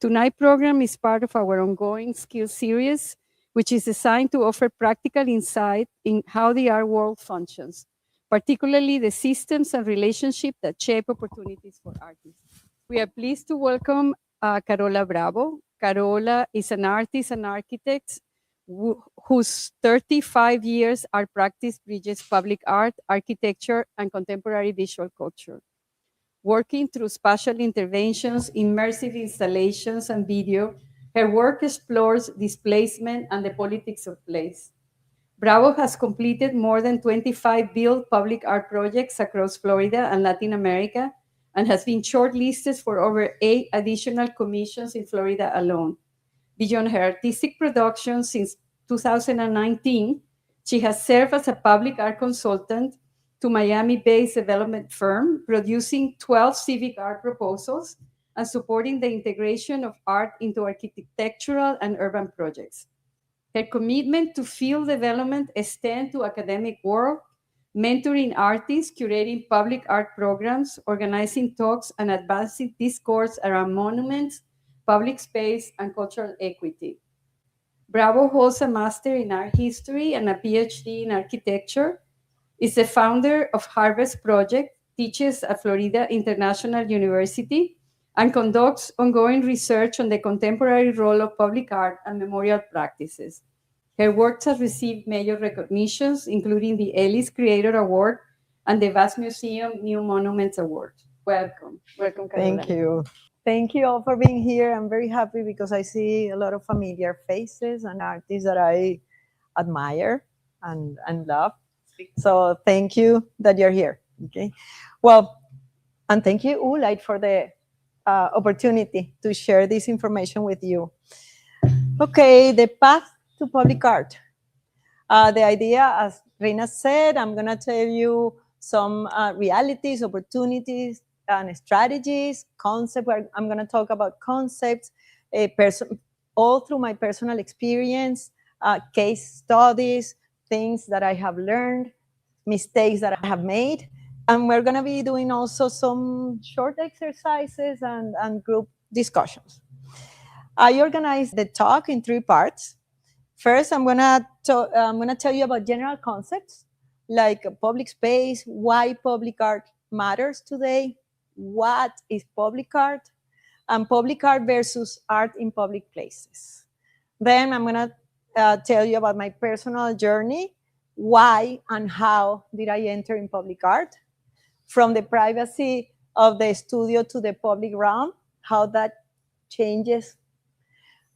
Tonight's program is part of our ongoing skills series, which is designed to offer practical insight in how the art world functions, particularly the systems and relationships that shape opportunities for artists. We are pleased to welcome Carola Bravo. Carola is an artist and architect whose 35 years art practice bridges public art, architecture, and contemporary visual culture. Working through spatial interventions, immersive installations, and video, her work explores displacement and the politics of place. Bravo has completed more than 25 built public art projects across Florida and Latin America and has been shortlisted for over 8 additional commissions in Florida alone. Beyond her artistic production since 2019, she has served as a public art consultant to Miami-based development firm, producing 12 civic art proposals and supporting the integration of art into architectural and urban projects. Her commitment to field development extends to academic work, mentoring artists, curating public art programs, organizing talks, and advancing discourse around monuments, public space, and cultural equity. Bravo holds a Master in Art History and a PhD in Architecture, is the founder of Harvest Project, teaches at Florida International University, and conducts ongoing research on the contemporary role of public art and memorial practices. Her works have received major recognitions, including the Ellis Creator Award and the Vast Museum New Monuments Award. Welcome. Welcome, Carola. Thank you. Thank you all for being here. I'm very happy because I see a lot of familiar faces and artists that I admire and love. So thank you that you're here. Okay. Well, and thank you, Oolite, for the opportunity to share this information with you. Okay, the path to public art. The idea, as Reina said, I'm going to tell you some realities, opportunities, and strategies, concepts. I'm going to talk about concepts, all through my personal experience, case studies, things that I have learned, mistakes that I have made. And we're going to be doing also some short exercises and group discussions. I organized the talk in 3 parts. First, I'm gonna tell you about general concepts like public space, why public art matters today, what is public art, and public art versus art in public places. Then I'm gonna tell you about my personal journey, why and how did I enter in public art, from the privacy of the studio to the public realm, how that changes,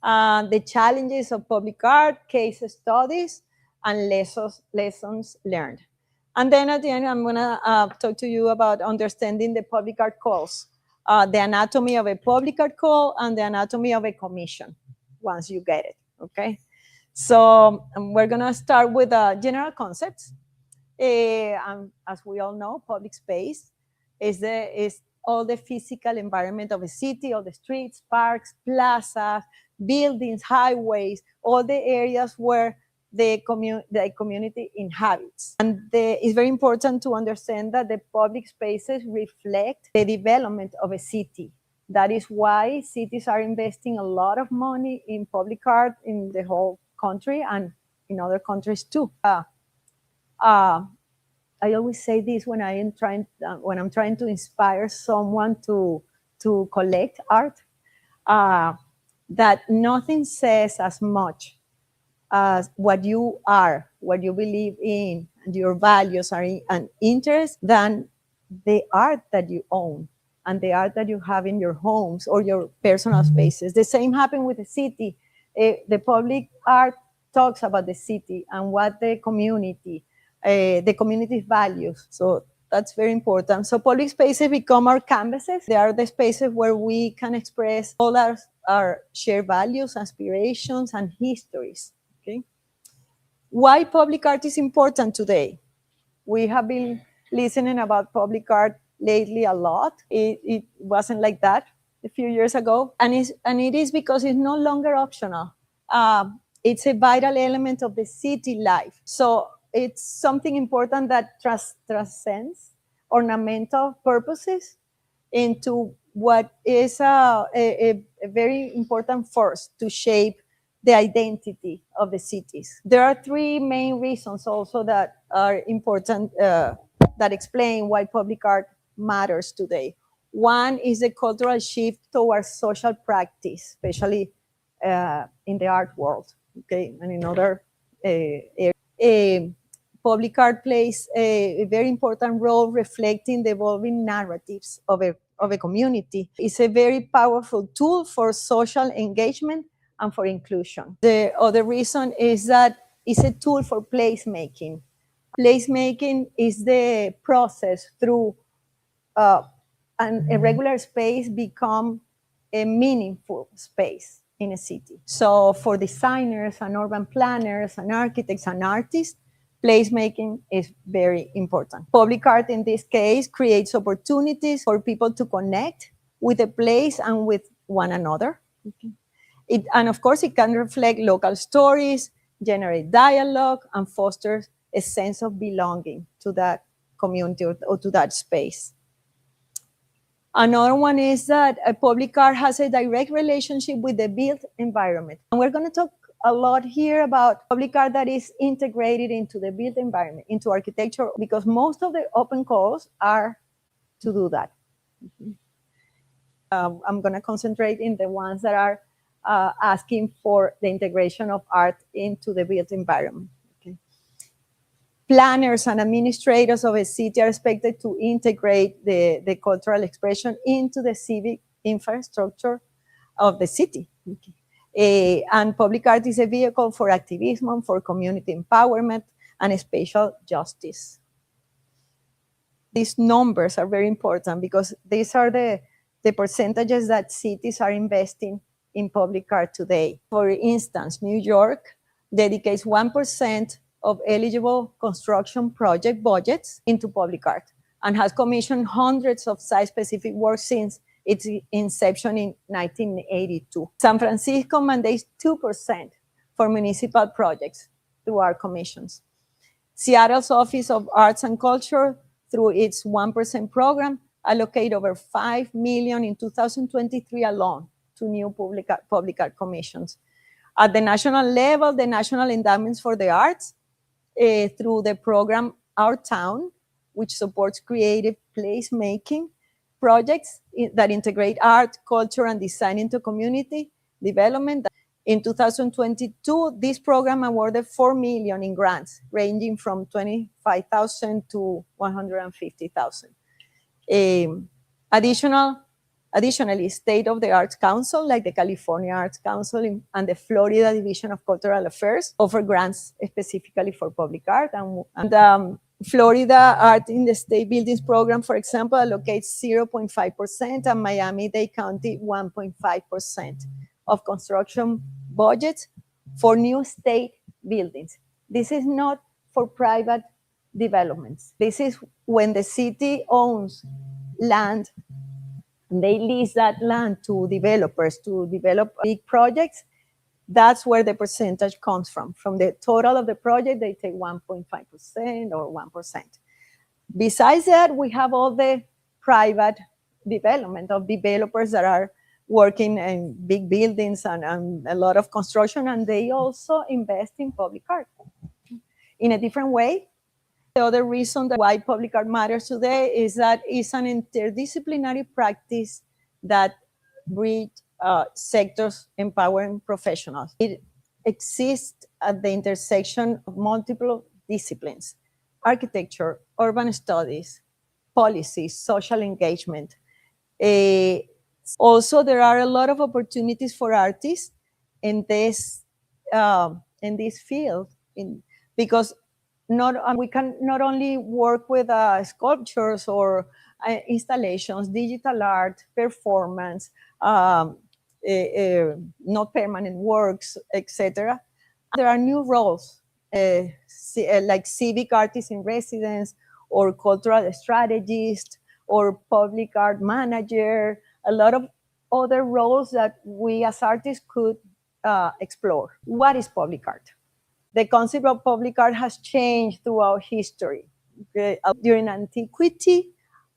the challenges of public art, case studies, and lessons learned. And then at the end, I'm going to talk to you about understanding the public art calls, the anatomy of a public art call and the anatomy of a commission, once you get it, okay? So we're going to start with general concepts. As we all know, public space is all the physical environment of a city, all the streets, parks, plazas, buildings, highways, all the areas where the community inhabits. And it's very important to understand that the public spaces reflect the development of a city. That is why cities are investing a lot of money in public art in the whole country and in other countries too. I always say this when I'm trying to inspire someone to collect art, that nothing says as much as what you are, what you believe in, and your values are and interests than the art that you own and the art that you have in your homes or your personal spaces. The same happened with the city. The public art talks about the city and what the community's values. So that's very important. So public spaces become our canvases. They are the spaces where we can express all our shared values, aspirations, and histories. Okay. Why public art is important today? We have been listening about public art lately a lot. It wasn't like that a few years ago. And it is because it's no longer optional. It's a vital element of the city life. So it's something important that transcends ornamental purposes into what is a a very important force to shape the identity of the cities. There are three main reasons also that are important that explain why public art matters today. One is the cultural shift towards social practice, especially in the art world, okay, and in other areas. Public art plays a very important role reflecting the evolving narratives of a community. It's a very powerful tool for social engagement and for inclusion. The other reason is that it's a tool for placemaking. Placemaking is the process through an irregular space become a meaningful space in a city. So for designers and urban planners and architects and artists, placemaking is very important. Public art in this case creates opportunities for people to connect with the place and with one another. And of course, it can reflect local stories, generate dialogue, and foster a sense of belonging to that community or to that space. Another one is that a public art has a direct relationship with the built environment. And we're going to talk a lot here about public art that is integrated into the built environment, into architecture, because most of the open calls are to do that. I'm going to concentrate in the ones that are asking for the integration of art into the built environment. Okay. Planners and administrators of a city are expected to integrate the cultural expression into the civic infrastructure of the city. Okay. And public art is a vehicle for activism, for community empowerment, and spatial justice. These numbers are very important because these are the percentages that cities are investing in public art today. For instance, New York dedicates 1% of eligible construction project budgets into public art and has commissioned hundreds of site-specific works since its inception in 1982. San Francisco mandates 2% for municipal projects through art commissions. Seattle's Office of Arts and Culture, through its 1% program, allocate over $5 million in 2023 alone to new public art commissions. At the national level, the National Endowments for the Arts, through the program Our Town, which supports creative placemaking projects that integrate art, culture, and design into community development. In 2022, this program awarded $4 million in grants, ranging from $25,000 to $150,000. Additionally, state-of-the-art council, like the California Arts Council and the Florida Division of Cultural Affairs, offer grants specifically for public art. And Florida Art in the State Buildings Program, for example, allocates 0.5%, and Miami-Dade County 1.5% of construction budgets for new state buildings. This is not for private developments. This is when the city owns land, and they lease that land to developers to develop big projects. That's where the percentage comes from. From the total of the project, they take 1.5% or 1%. Besides that, we have all the private development of developers that are working in big buildings and a lot of construction, and they also invest in public art in a different way. The other reason that why public art matters today is that it's an interdisciplinary practice that bridges sectors empowering professionals. It exists at the intersection of multiple disciplines: architecture, urban studies, policy, social engagement. Also, there are a lot of opportunities for artists in this field, because we can not only work with sculptures or installations, digital art, performance, not permanent works, etc. There are new roles like civic artist in residence, or cultural strategist, or public art manager, a lot of other roles that we as artists could explore. What is public art? The concept of public art has changed throughout history. During antiquity,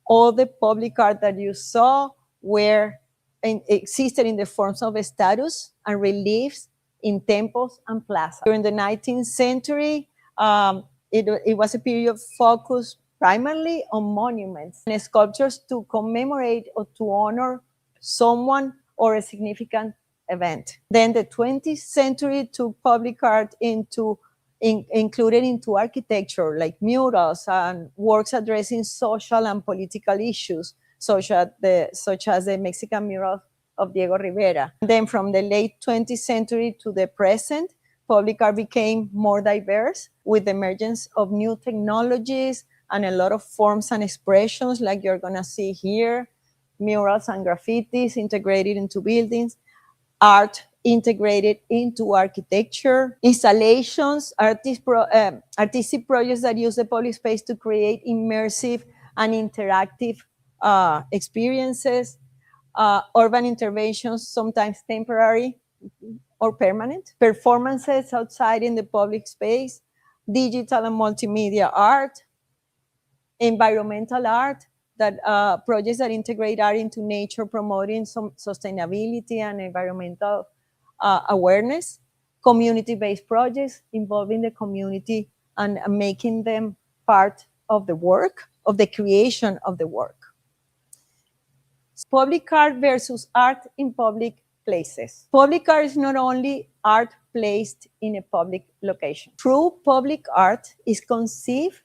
all the public art that you saw were existed in the forms of statues and reliefs in temples and plazas. During the 19th century, it was a period focused primarily on monuments and sculptures to commemorate or to honor someone or a significant event. Then the 20th century took public art included into architecture, like murals and works addressing social and political issues, such as the Mexican mural of Diego Rivera. And then from the late 20th century to the present, public art became more diverse with the emergence of new technologies and a lot of forms and expressions like you're gonna see here, murals and graffitis integrated into buildings, art integrated into architecture, installations, artistic projects that use the public space to create immersive and interactive experiences, urban interventions, sometimes temporary or permanent, performances outside in the public space, digital and multimedia art, environmental art, that projects that integrate art into nature, promoting some sustainability and environmental awareness, community-based projects involving the community and making them part of the work, of the creation of the work. Public art versus art in public places. Public art is not only art placed in a public location. True public art is conceived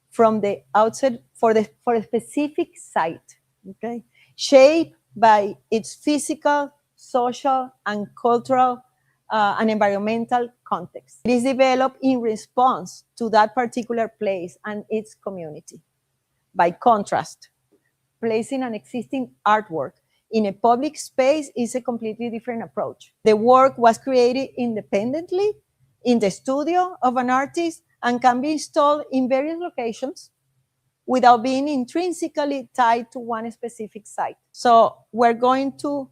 from the outset for a specific site, okay? Shaped by its physical, social, and cultural and environmental context. It is developed in response to that particular place and its community. By contrast, placing an existing artwork in a public space is a completely different approach. The work was created independently in the studio of an artist and can be installed in various locations without being intrinsically tied to one specific site. So we're going to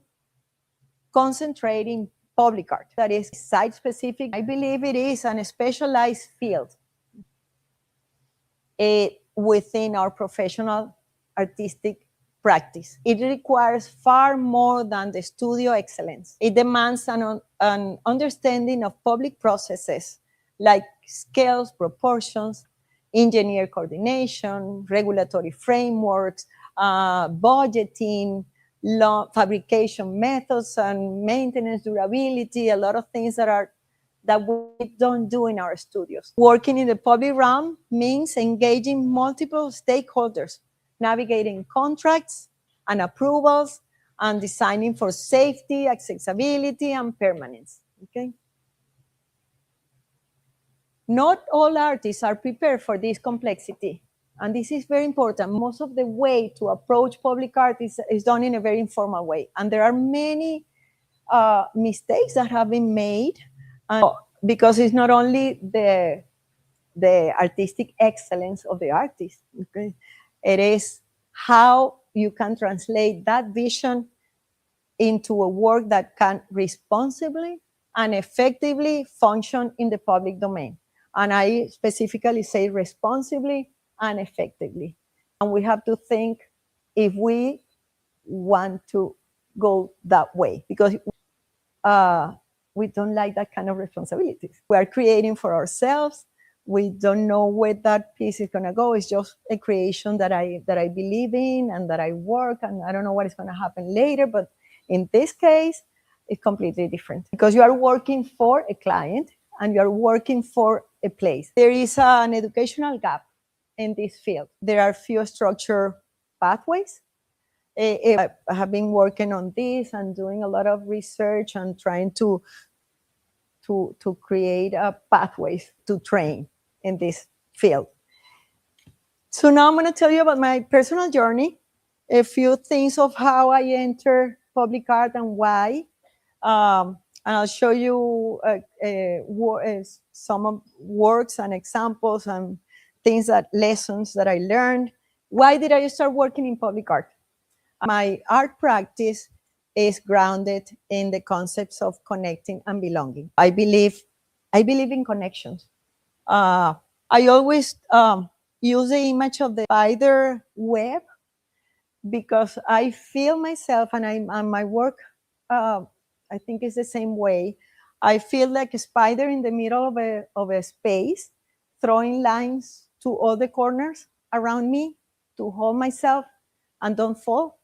concentrate in public art, that is site-specific. I believe it is a specialized field within our professional artistic practice. It requires far more than the studio excellence. It demands an understanding of public processes like scales, proportions, engineer coordination, regulatory frameworks, budgeting, fabrication methods, and maintenance durability, a lot of things that we don't do in our studios. Working in the public realm means engaging multiple stakeholders, navigating contracts and approvals, and designing for safety, accessibility, and permanence, okay? Not all artists are prepared for this complexity, and this is very important. Most of the way to approach public art is done in a very informal way, and there are many mistakes that have been made, because it's not only the artistic excellence of the artist, okay? It is how you can translate that vision into a work that can responsibly and effectively function in the public domain. And I specifically say responsibly and effectively. And we have to think if we want to go that way, because we don't like that kind of responsibilities. We are creating for ourselves. We don't know where that piece is going to go. It's just a creation that I believe in and that I work, and I don't know what is going to happen later. But in this case, it's completely different, because you are working for a client and you are working for a place. There is an educational gap in this field. There are few structured pathways. I have been working on this and doing a lot of research and trying to create pathways to train in this field. So now I'm going to tell you about my personal journey, a few things of how I enter public art and why. And I'll show you some of works and examples and lessons that I learned. Why did I start working in public art? My art practice is grounded in the concepts of connecting and belonging. I believe in connections. I always use the image of the spider web because I feel myself, and my work, I think is the same way. I feel like a spider in the middle of a space, throwing lines to all the corners around me to hold myself and don't fall.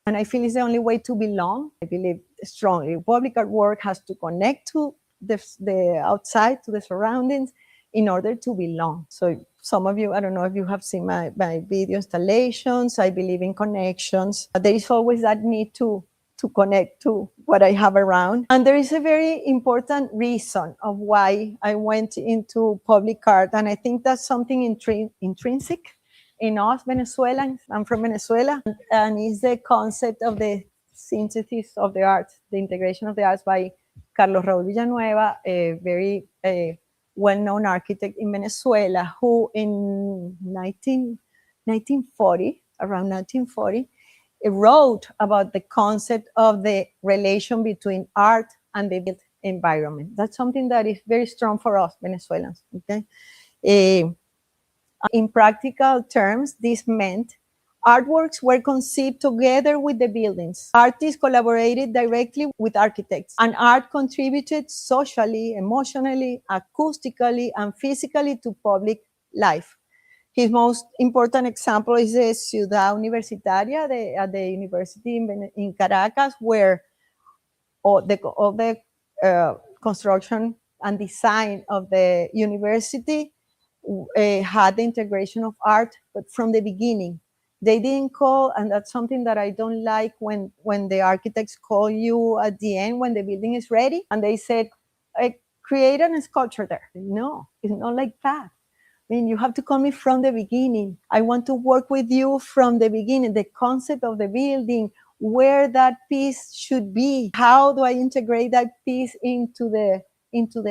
And I feel it's the only way to belong. I believe strongly public artwork has to connect to the outside, to the surroundings, in order to belong. So some of you, I don't know if you have seen my video installations. I believe in connections. There is always that need to connect to what I have around. And there is a very important reason of why I went into public art. And I think that's something intrinsic in us Venezuelans. I'm from Venezuela, and it's the concept of the synthesis of the arts, the integration of the arts by Carlos Raúl Villanueva, a very well-known architect in Venezuela, who in 1940, around 1940, wrote about the concept of the relation between art and the built environment. That's something that is very strong for us Venezuelans. Okay. In practical terms, this meant artworks were conceived together with the buildings. Artists collaborated directly with architects, and art contributed socially, emotionally, acoustically, and physically to public life. His most important example is the Ciudad Universitaria at the university in Caracas, where all the construction and design of the university had the integration of art, but from the beginning. They didn't call, and that's something that I don't like when the architects call you at the end when the building is ready, and they said, create a sculpture there. No, it's not like that. I mean, you have to call me from the beginning. I want to work with you from the beginning, the concept of the building, where that piece should be. How do I integrate that piece into the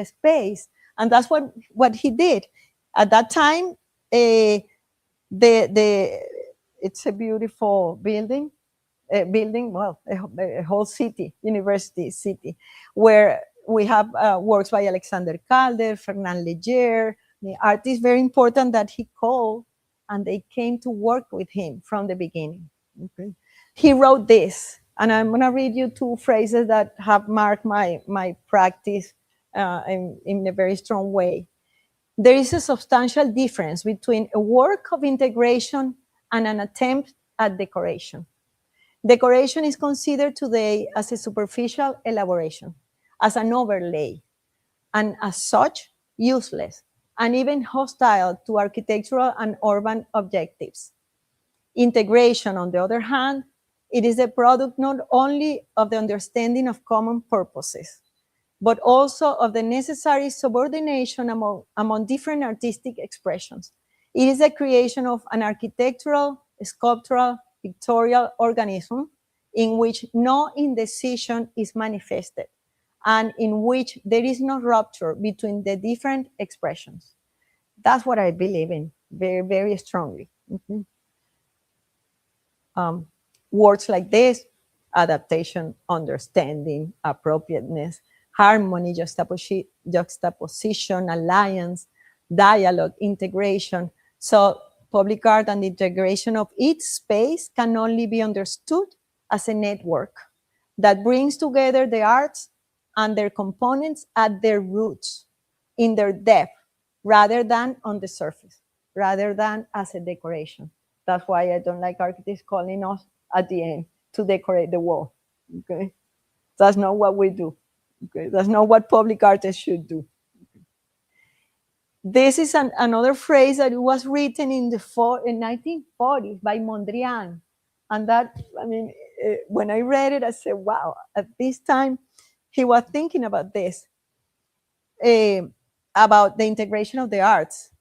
space? And that's what he did. At that time, it's a beautiful building, well, a whole city, university city, where we have works by Alexander Calder, Fernand Leger. The art is very important that he called, and they came to work with him from the beginning. Okay. He wrote this, and I'm going to read you two phrases that have marked my practice in a very strong way. There is a substantial difference between a work of integration and an attempt at decoration. Decoration is considered today as a superficial elaboration, as an overlay, and as such, useless, and even hostile to architectural and urban objectives. Integration, on the other hand, it is a product not only of the understanding of common purposes, but also of the necessary subordination among different artistic expressions. It is a creation of an architectural, sculptural, pictorial organism in which no indecision is manifested, and in which there is no rupture between the different expressions. That's what I believe in very, very strongly. Mm-hmm. Words like this: adaptation, understanding, appropriateness, harmony, juxtaposition, alliance, dialogue, integration. So public art and the integration of each space can only be understood as a network that brings together the arts and their components at their roots, in their depth, rather than on the surface, rather than as a decoration. That's why I don't like architects calling us at the end to decorate the wall. Okay, that's not what we do. Okay, that's not what public artists should do. This is another phrase that was written in 1940s by Mondrian, and that, I mean, when I read it, I said, "Wow!" At this time, he was thinking about this, about the integration of the arts.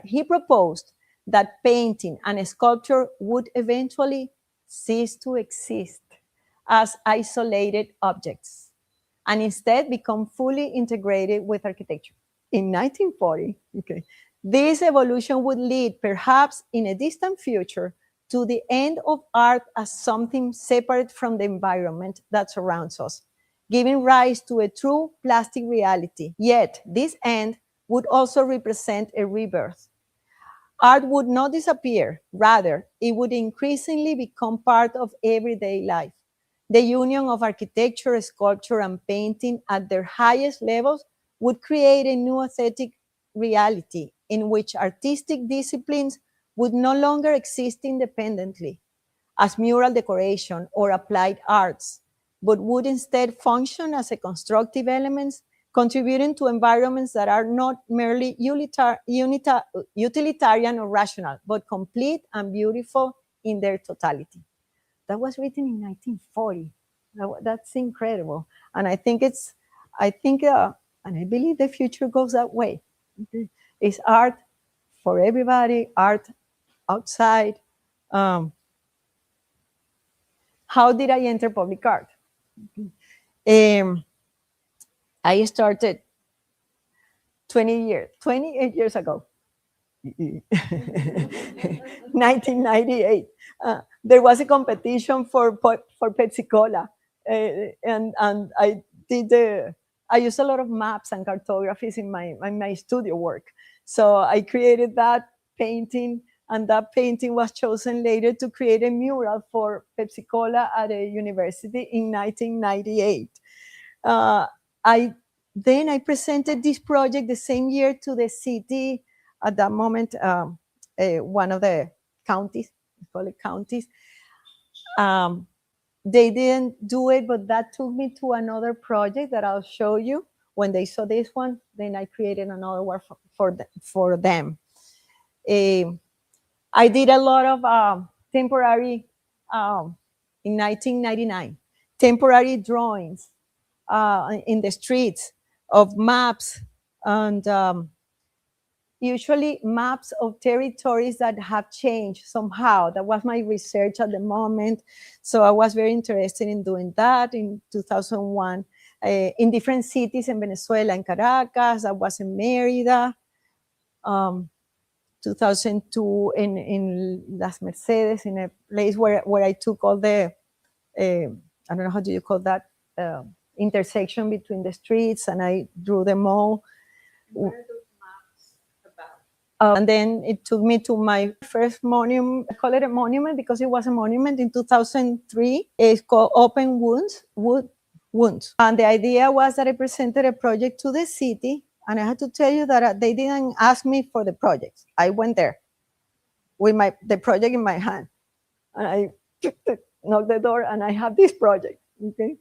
He proposed that painting and sculpture would eventually cease to exist as isolated objects and instead become fully integrated with architecture. In 1940, okay, this evolution would lead, perhaps in a distant future, to the end of art as something separate from the environment that surrounds us, giving rise to a true plastic reality. Yet, this end would also represent a rebirth. Art would not disappear. Rather, it would increasingly become part of everyday life. The union of architecture, sculpture, and painting at their highest levels would create a new aesthetic reality in which artistic disciplines would no longer exist independently as mural decoration or applied arts, but would instead function as a constructive elements contributing to environments that are not merely utilitarian or rational, but complete and beautiful in their totality. That was written in 1940. That's incredible. And I think and I believe the future goes that way. It's art for everybody, art outside. How did I enter public art? I started 28 years ago. 1998. There was a competition for Pepsi Cola, and I used a lot of maps and cartographies in my studio work. So I created that painting, and that painting was chosen later to create a mural for Pepsi Cola at a university in 1998. Uh, I Then I presented this project the same year to the city at that moment, one of the counties, we call it counties. They didn't do it, but that took me to another project that I'll show you. When they saw this one, then I created another one for them. I did a lot of temporary, in 1999, temporary drawings in the streets of maps and usually maps of territories that have changed somehow. That was my research at the moment. So I was very interested in doing that in 2001 in different cities in Venezuela, in Caracas, I was in Mérida, 2002 in Las Mercedes, in a place where I took all the, I don't know, how do you call that, intersection between the streets, and I drew them all. And then it took me to my first monument. I call it a monument because it was a monument in 2003. It's called Open Wounds. And the idea was that I presented a project to the city. And I had to tell you that they didn't ask me for the project. I went there with the project in my hand. And I knocked the door and I have this project. Okay.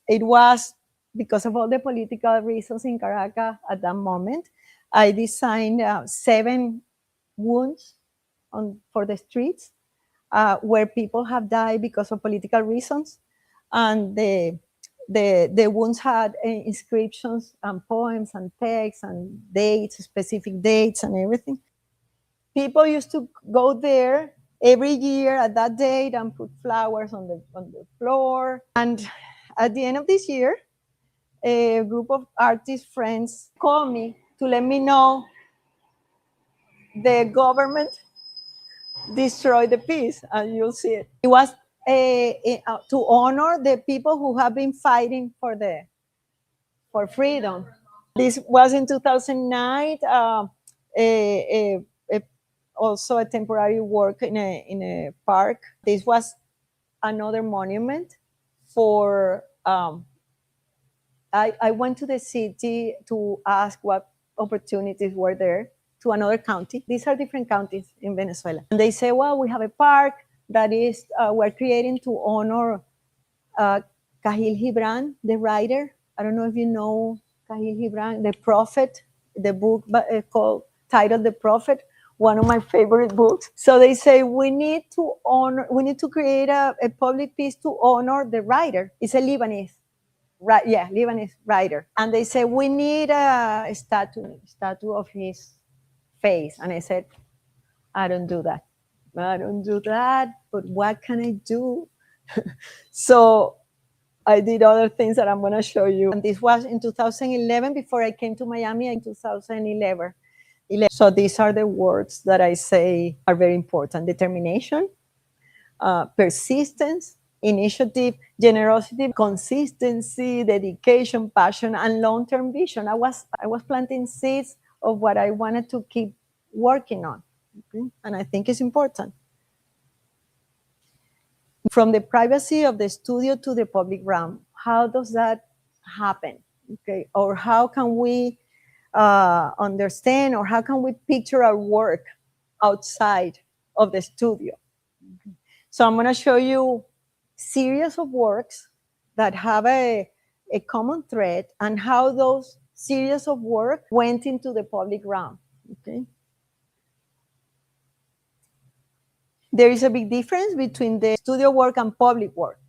It was because of all the political reasons in Caracas at that moment. I designed 7 wounds for the streets where people have died because of political reasons, and the wounds had inscriptions and poems and texts and dates, specific dates and everything. People used to go there every year at that date and put flowers on the floor. And at the end of this year, a group of artist friends called me to let me know the government destroyed the piece, and you'll see it. It was to honor the people who have been fighting for freedom. This was in 2009. Also a temporary work in a park. This was another monument for. I went to the city to ask what opportunities were there to another county. These are different counties in Venezuela. And they say, well, we have a park that is, we're creating to honor Kahil Gibran, the writer. I don't know if you know Kahil Gibran, The Prophet, the book titled The Prophet, one of my favorite books. So they say, we need to create a public piece to honor the writer. It's a Lebanese. Right, yeah, Lebanese writer. And they said, we need a statue of his face. And I said, I don't do that. But what can I do? So I did other things that I'm going to show you. And this was in 2011, before I came to Miami in 2011. So these are the words that I say are very important: determination, persistence, initiative, generosity, consistency, dedication, passion, and long-term vision. I was planting seeds of what I wanted to keep working on. Okay? And I think it's important. From the privacy of the studio to the public realm, how does that happen? Okay, or how can we understand, or how can we picture our work outside of the studio? So I'm going to show you series of works that have a common thread, and how those series of work went into the public realm. Okay. There is a big difference between the studio work and public work.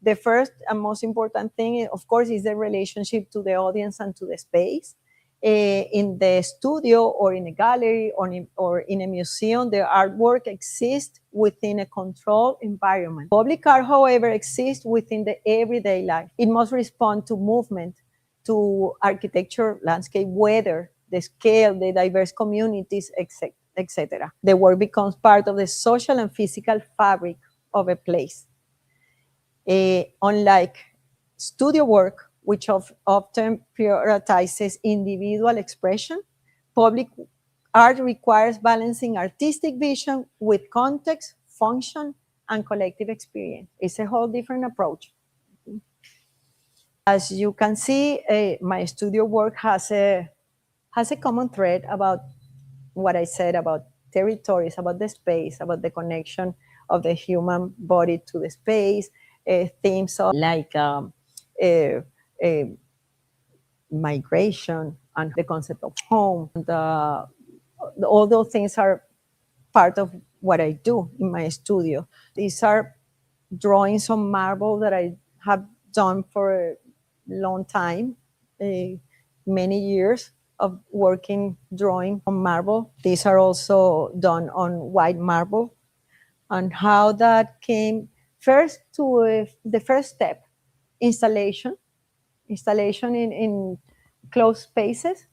The first and most important thing, of course, is the relationship to the audience and to the space. In the studio or in a gallery or in a museum, the artwork exists within a controlled environment. Public art, however, exists within the everyday life. It must respond to movement, to architecture, landscape, weather, the scale, the diverse communities, etc. The work becomes part of the social and physical fabric of a place. Unlike studio work, which often prioritizes individual expression, public art requires balancing artistic vision with context, function, and collective experience. It's a whole different approach. As you can see, my studio work has a common thread about what I said about territories, about the space, about the connection of the human body to the space, themes of like migration and the concept of home. And, all those things are part of what I do in my studio. These are drawings on marble that I have done for a long time, many years of working drawing on marble. These are also done on white marble. And how that came first to the first step, installation in closed spaces.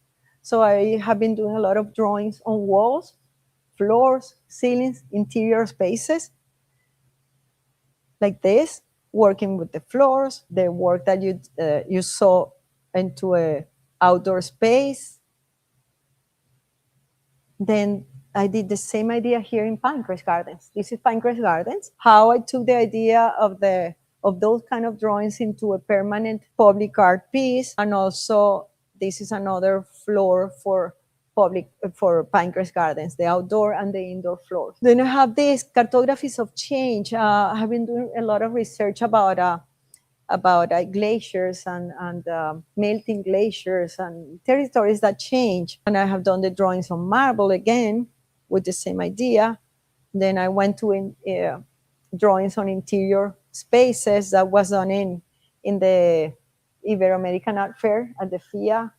So I have been doing a lot of drawings on walls, floors, ceilings, interior spaces, like this, working with the floors, the work that you saw into a outdoor space. Then I did the same idea here in Pinecrest Gardens. This is Pinecrest Gardens. How I took the idea of those kind of drawings into a permanent public art piece, and also this is another floor for Pinecrest Gardens, the outdoor and the indoor floors. Then I have these cartographies of change. I have been doing a lot of research about glaciers and melting glaciers and territories that change. And I have done the drawings on marble again with the same idea. Then I went to drawings on interior spaces that was done in the Ibero-American Art Fair at the FIA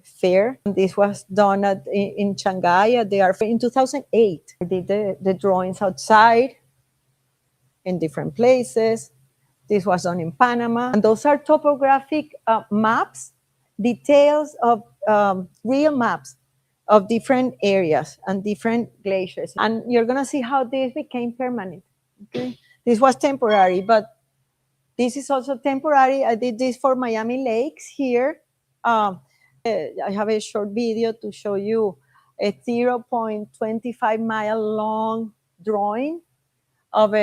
fair. And this was done in Shanghai at the art fair in 2008. I did the drawings outside in different places. This was done in Panama. And those are topographic maps, details of real maps of different areas and different glaciers. And you're going to see how this became permanent. Okay? This was temporary, but this is also temporary. I did this for Miami Lakes here. I have a short video to show you a 0.25 mile long drawing of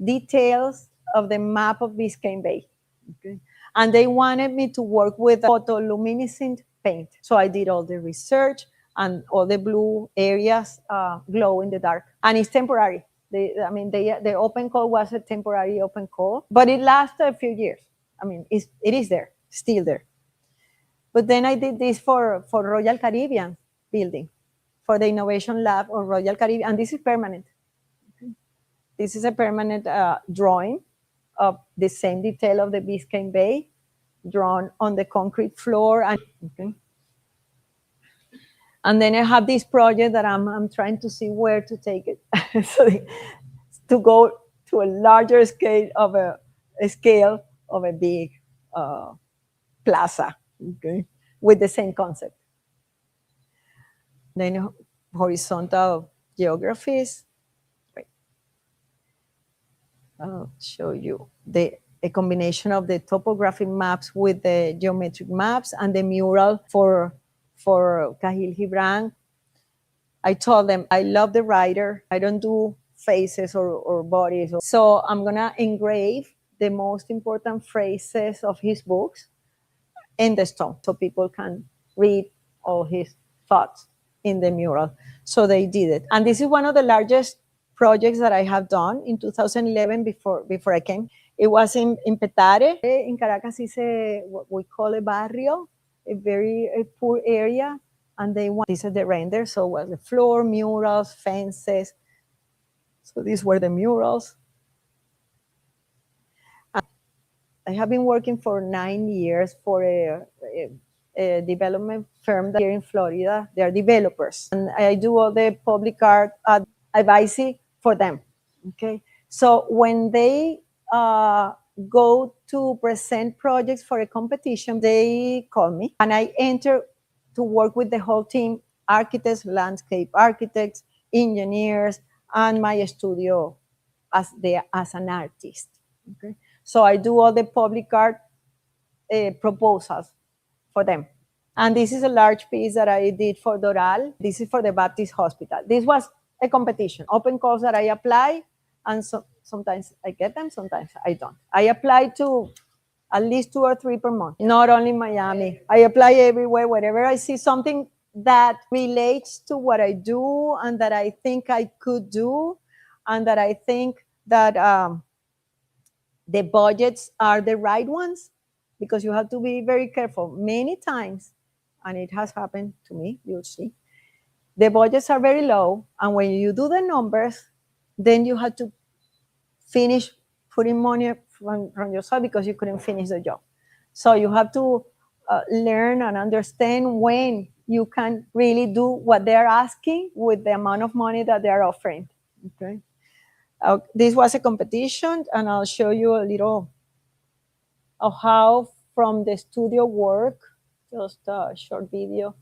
details of the map of Biscayne Bay. Okay? And they wanted me to work with photoluminescent paint. So I did all the research, and all the blue areas glow in the dark. And it's temporary. The open call was a temporary open call, but it lasted a few years. I mean, it is there, still there. But then I did this for Royal Caribbean building, for the Innovation Lab of Royal Caribbean, and this is permanent. Okay. This is a permanent drawing of the same detail of the Biscayne Bay, drawn on the concrete floor. And then I have this project that I'm trying to see where to take it. So to go to a larger scale of a big plaza, okay, with the same concept. Then horizontal geographies. Wait. I'll show you a combination of the topographic maps with the geometric maps, and the mural for Cahill Gibran I told them I love the writer. I don't do faces or bodies. So I'm going to engrave the most important phrases of his books in the stone so people can read all his thoughts in the mural. So they did it. And this is one of the largest projects that I have done in 2011 before I came. It was in Petare. In Caracas is what we call a barrio, a very poor area. And they want, this is the render. So it was the floor, murals, fences. So these were the murals. I have been working for 9 years for a development firm here in Florida. They are developers. And I do all the public art advisory for them. Okay. So when they go to present projects for a competition, they call me and I enter to work with the whole team, architects, landscape architects, engineers, and my studio as an artist. Okay. So I do all the public art proposals for them. And this is a large piece that I did for Doral. This is for the Baptist Hospital. This was a competition, open calls that I apply, and so, sometimes I get them, sometimes I don't. I apply to at least 2 or 3 per month, not only Miami. I apply everywhere, wherever I see something that relates to what I do and that I think I could do, and that I think that the budgets are the right ones, because you have to be very careful. Many times, and it has happened to me, you'll see, the budgets are very low, and when you do the numbers, then you have to finish putting money from yourself because you couldn't finish the job. So you have to learn and understand when you can really do what they're asking with the amount of money that they're offering. Okay. This was a competition, and I'll show you a little of how from the studio work, just a short video,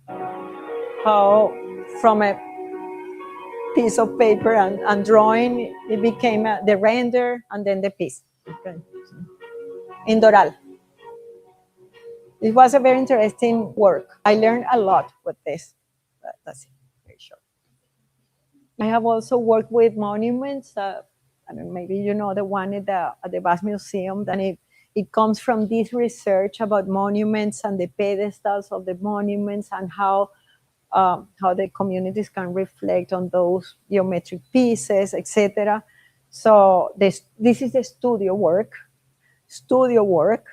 how from a piece of paper and drawing, it became the render and then the piece. Okay. In Doral. It was a very interesting work. I learned a lot with this. That's it, very short. I have also worked with monuments. I mean, maybe you know the one at the Bass Museum. And it comes from this research about monuments and the pedestals of the monuments and how the communities can reflect on those geometric pieces, etc. So this is the studio work. Studio work.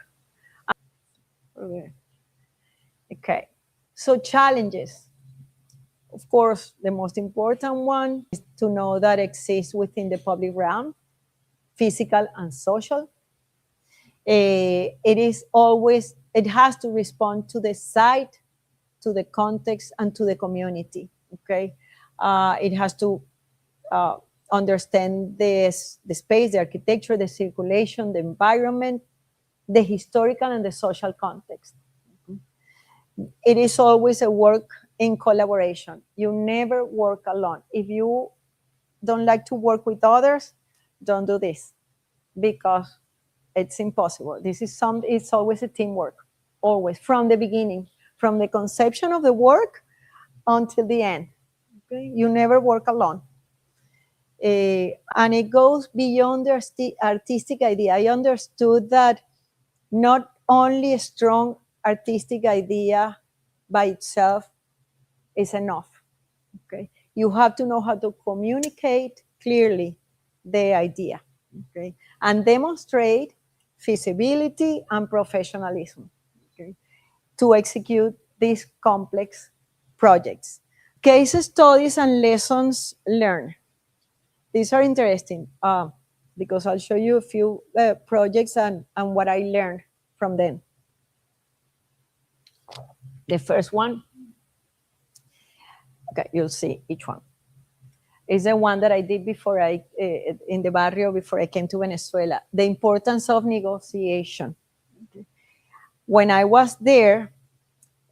Okay. So challenges. Of course, the most important one is to know that exists within the public realm, physical and social. It has to respond to the site, to the context, and to the community. Okay, it has to understand the space, the architecture, the circulation, the environment, the historical and the social context. It is always a work in collaboration. You never work alone. If you don't like to work with others, don't do this, because it's impossible. It's always a teamwork, always, from the beginning, from the conception of the work until the end. Okay? You never work alone. And it goes beyond the artistic idea. I understood that not only a strong artistic idea by itself is enough. Okay, you have to know how to communicate clearly the idea, okay, and demonstrate feasibility and professionalism, okay, to execute these complex projects. Case studies and lessons learned. These are interesting because I'll show you a few projects and what I learned from them. The first one, okay, you'll see each one. Is the one that I did before in the barrio before I came to Venezuela. The importance of negotiation. Okay. When I was there,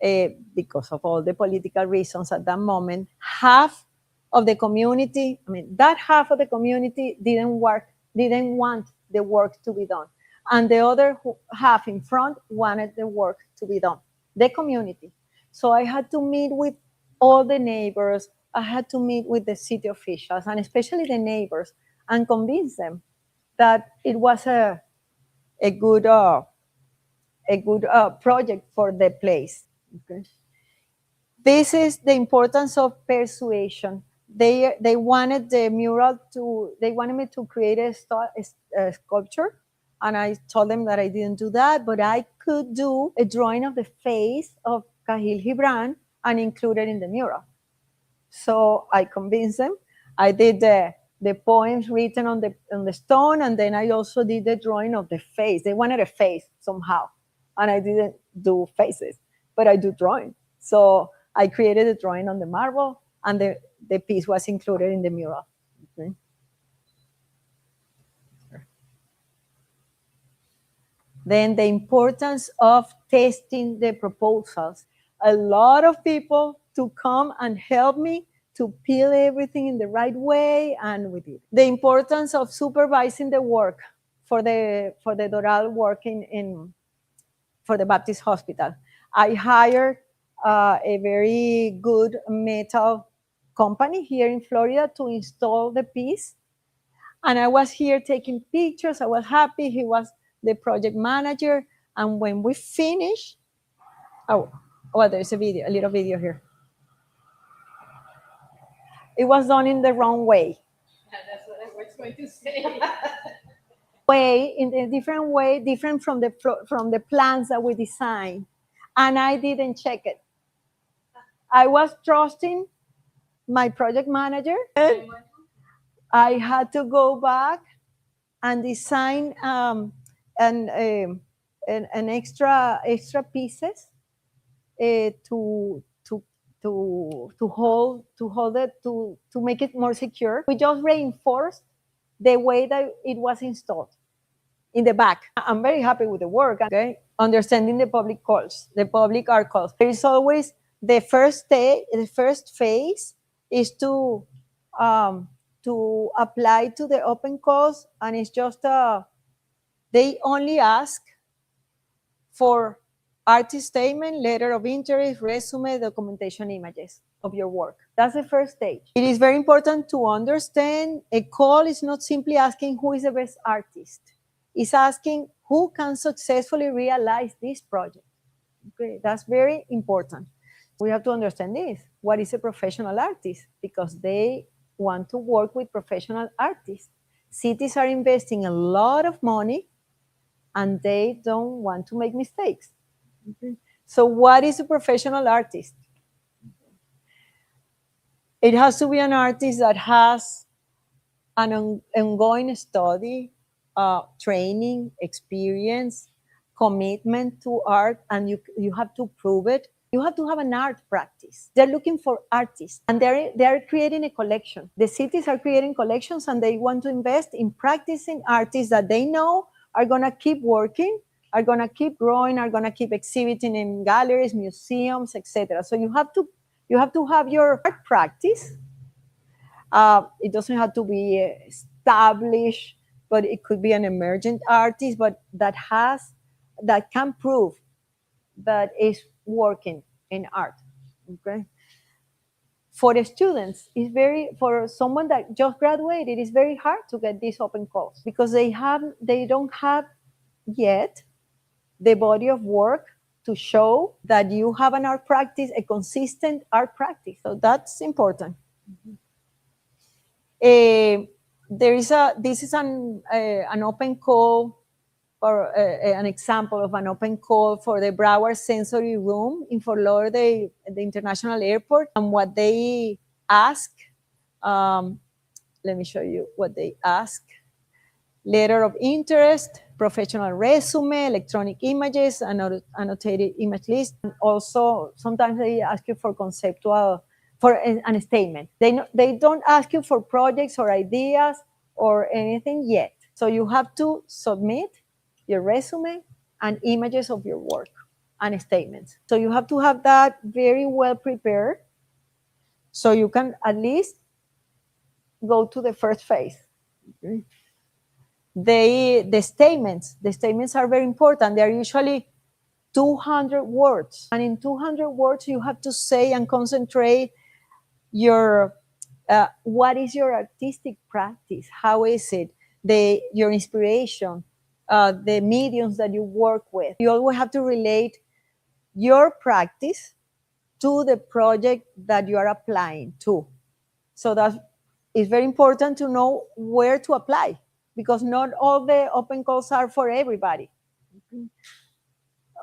because of all the political reasons at that moment, half of the community, that half of the community didn't want the work to be done. And the other half in front wanted the work to be done, the community. So I had to meet with all the neighbors, I had to meet with the city officials and especially the neighbors and convince them that it was a good project for the place. Okay. This is the importance of persuasion. They wanted the mural they wanted me to create a sculpture, and I told them that I didn't do that, but I could do a drawing of the face of Kahil Gibran and include it in the mural. So I convinced them. I did the poems written on the stone, and then I also did the drawing of the face. They wanted a face somehow, and I didn't do faces, but I do drawing. So I created a drawing on the marble, and the piece was included in the mural. Okay. Then the importance of testing the proposals. A lot of people to come and help me to peel everything in the right way, and we did. The importance of supervising the work for the Doral working for the Baptist Hospital. I hired a very good metal company here in Florida to install the piece. And I was here taking pictures. I was happy. He was the project manager. And when we finished, there's a little video here. It was done in the wrong way. Yeah, that's what I was going to say. In a different way, different from the plans that we designed. And I didn't check it. I was trusting my project manager. I had to go back and design an extra pieces to hold it to make it more secure. We just reinforced the way that it was installed in the back. I'm very happy with the work. Okay, understanding the public calls, the public art calls. There is always the first phase is to apply to the open calls, and it's just they only ask for artist statement, letter of interest, resume, documentation images of your work. That's the first stage. It is very important to understand a call is not simply asking who is the best artist. It's asking who can successfully realize this project. Okay, that's very important. We have to understand this. What is a professional artist? Because they want to work with professional artists. Cities are investing a lot of money and they don't want to make mistakes. Okay. So what is a professional artist? It has to be an artist that has an ongoing study, training, experience, commitment to art, and you have to prove it. You have to have an art practice. They're looking for artists, and they're creating a collection. The cities are creating collections, and they want to invest in practicing artists that they know are going to keep working, are going to keep growing, are going to keep exhibiting in galleries, museums, etc. So you have to have your art practice. It doesn't have to be established, but it could be an emergent artist, but that can prove that is working in art. Okay. For the students, for someone that just graduated, it's very hard to get these open calls because they don't have yet the body of work to show that you have an art practice, a consistent art practice. So that's important. This is an open call, or an example of an open call for the Broward Sensory Room in Fort Lauderdale, the International Airport. And what they ask, let me show you what they ask. Letter of interest, professional resume, electronic images, annotated image list. And also, sometimes they ask you for a statement. They don't ask you for projects or ideas or anything yet. So you have to submit your resume and images of your work and statements. So you have to have that very well prepared so you can at least go to the first phase. Okay. The statements are very important. They are usually 200 words. And in 200 words, you have to say and concentrate your what is your artistic practice? How is it? Your inspiration, the mediums that you work with. You always have to relate your practice to the project that you are applying to. So that it's very important to know where to apply, because not all the open calls are for everybody.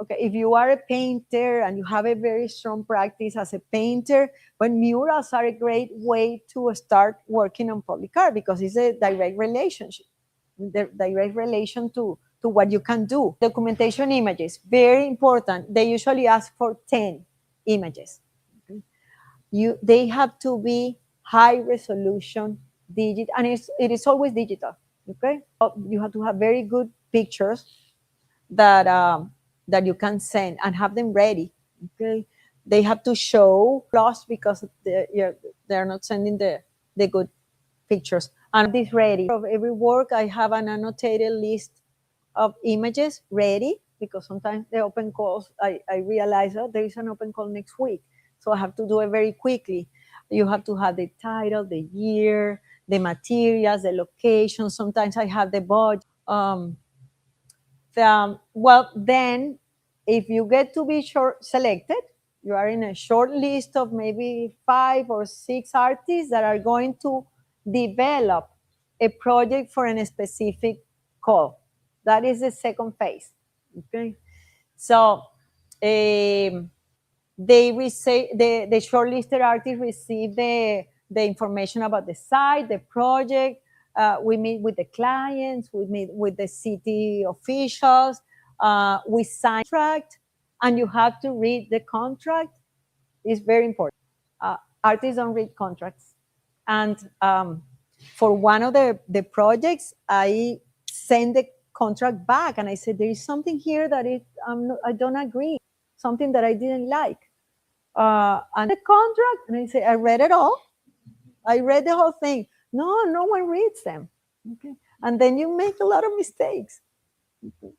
Okay, if you are a painter and you have a very strong practice as a painter, but murals are a great way to start working on public art, because it's a direct relationship, the direct relation to what you can do. Documentation images, very important. They usually ask for 10 images. They have to be high resolution digital, and it is always digital. Okay, you have to have very good pictures that that you can send and have them ready. Okay, they have to show lost because they're not sending the good pictures. And this ready of every work, I have an annotated list of images ready, because sometimes the open calls, I realize, oh, there is an open call next week, so I have to do it very quickly. You have to have the title, the year, the materials, the location. Sometimes I have the budget. Well, then if you get to be selected, you are in a short list of maybe 5 or 6 artists that are going to develop a project for a specific call. That is the second phase. Okay, so they receive the shortlisted artists receive the information about the site, the project. We meet with the clients, we meet with the city officials, we sign contract, and you have to read the contract. It's very important. Artists don't read contracts. And for one of the projects, I sent the contract back, and I said, there is something here that I don't agree, something that I didn't like. And the contract, and I say, I read it all. I read the whole thing. No one reads them. Okay. And then you make a lot of mistakes. Okay.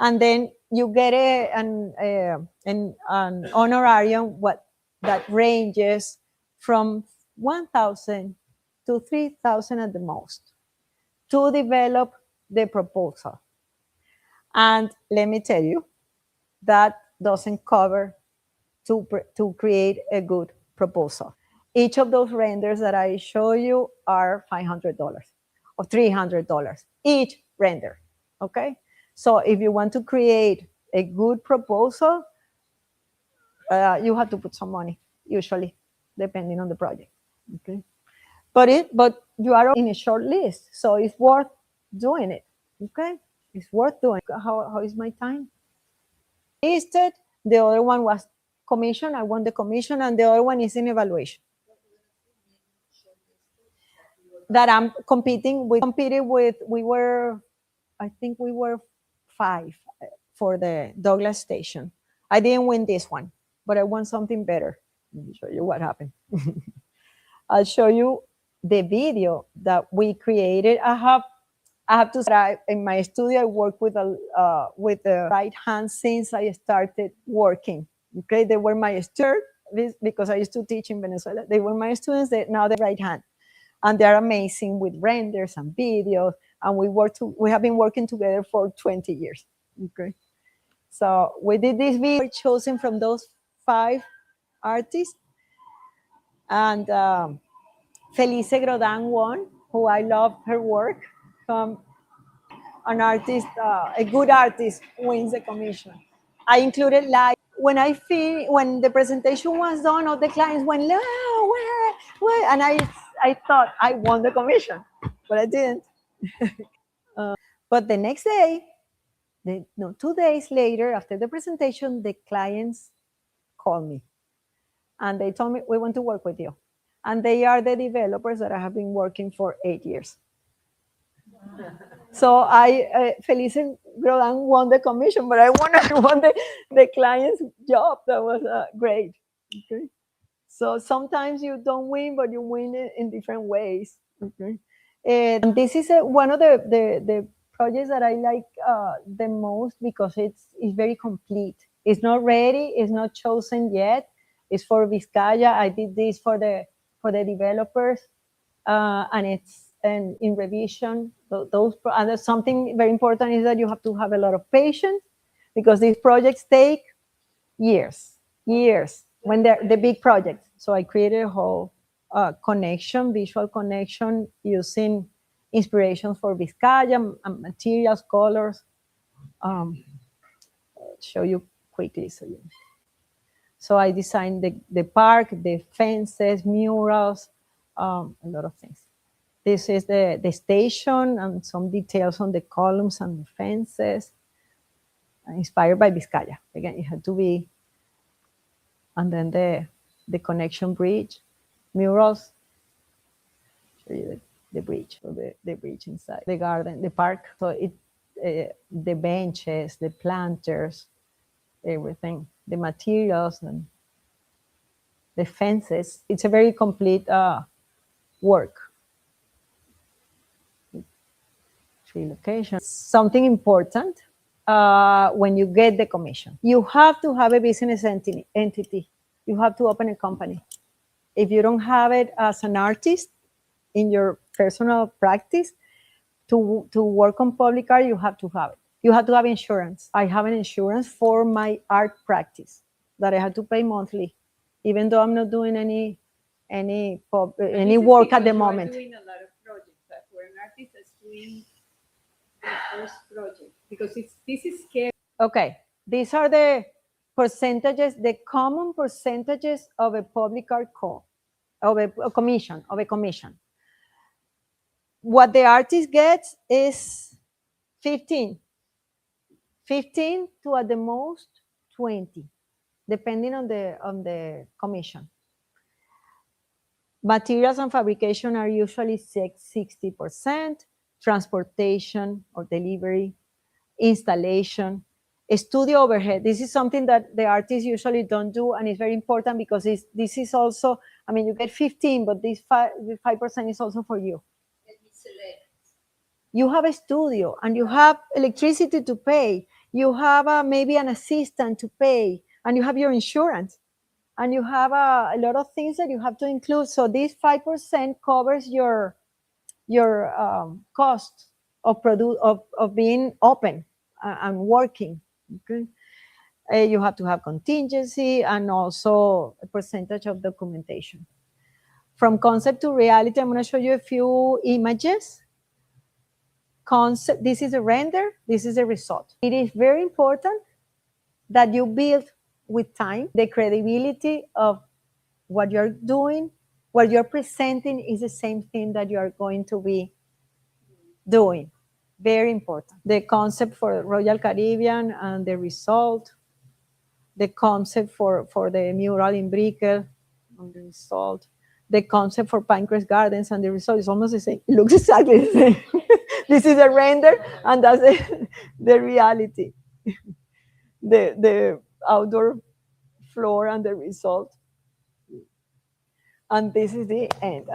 And then you get an honorarium that ranges from 1,000 to 3,000 at the most to develop the proposal. And let me tell you, that doesn't cover to create a good proposal. Each of those renders that I show you are $500 or $300 each render. Okay, so if you want to create a good proposal, you have to put some money, usually, depending on the project. Okay, but you are in a short list, so it's worth doing it. Okay, it's worth doing. How is my time? Listed. The other one was commission. I won the commission, and the other one is in evaluation. That I'm competing with. I think we were 5 for the Douglas station. I didn't win this one, but I won something better. Let me show you what happened. I'll show you the video that we created. I have to say, in my studio, I work with the right hand since I started working. Okay, they were my students because I used to teach in Venezuela. They were my students. Now they're right hand, and they're amazing with renders and videos. And we have been working together for 20 years. Okay, so we did this video chosen from those 5 artists, and Felice Grodan won, who I love her work. An artist, a good artist wins the commission. I included live. When the presentation was done, all the clients went, where? And I thought I won the commission, but I didn't. But the next day, 2 days later, after the presentation, the clients called me, and they told me, we want to work with you. And they are the developers that I have been working for 8 years. So Felice Grodan won the commission, but I won the client's job. That was great. Okay. So sometimes you don't win, but you win it in different ways. Okay. And this is one of the projects that I like the most, because it's very complete. It's not ready. It's not chosen yet. It's for Vizcaya. I did this for the for the developers, and it's in revision. Those and there's something very important is that you have to have a lot of patience because these projects take years when they're the big projects. So I created a whole visual connection using inspirations for Vizcaya, materials, colors. Show you quickly. So I designed the park, the fences, murals, a lot of things. This is the station and some details on the columns and the fences, inspired by Vizcaya. Again, it had to be, and then the connection bridge, murals, show you the bridge, or the bridge inside, the garden, the park. So the benches, the planters, everything, the materials and the fences. It's a very complete work. 3 locations. Something important when you get the commission. You have to have a business entity. You have to open a company. If you don't have it as an artist in your personal practice, to work on public art, you have to have it. You have to have insurance. I have an insurance for my art practice that I have to pay monthly, even though I'm not doing any work at the moment. Doing a lot of projects, but for an artist that's doing the first project, because this is scary. Okay, these are the percentages, the common percentages of a public art call, of a commission. What the artist gets is 15 to at the most 20, depending on the commission. Materials and fabrication are usually 60%, transportation or delivery, installation, studio overhead. This is something that the artists usually don't do, and it's very important because this is also, I mean, you get 15, but this 5% is also for you. Let me select. You have a studio and you have electricity to pay. You have maybe an assistant to pay, and you have your insurance, and you have a lot of things that you have to include. So this 5% covers your cost of being open and working. Okay, you have to have contingency and also a percentage of documentation. From concept to reality, I'm going to show you a few images. Concept, this is a render, this is a result. It is very important that you build with time the credibility of what you're doing. What you're presenting is the same thing that you're going to be doing. Very important. The concept for Royal Caribbean and the result. The concept for the mural in Brickell and the result. The concept for Pinecrest Gardens and the result is almost the same. It looks exactly the same. This is a render, and that's the reality. The outdoor floor and the result. And this is the end.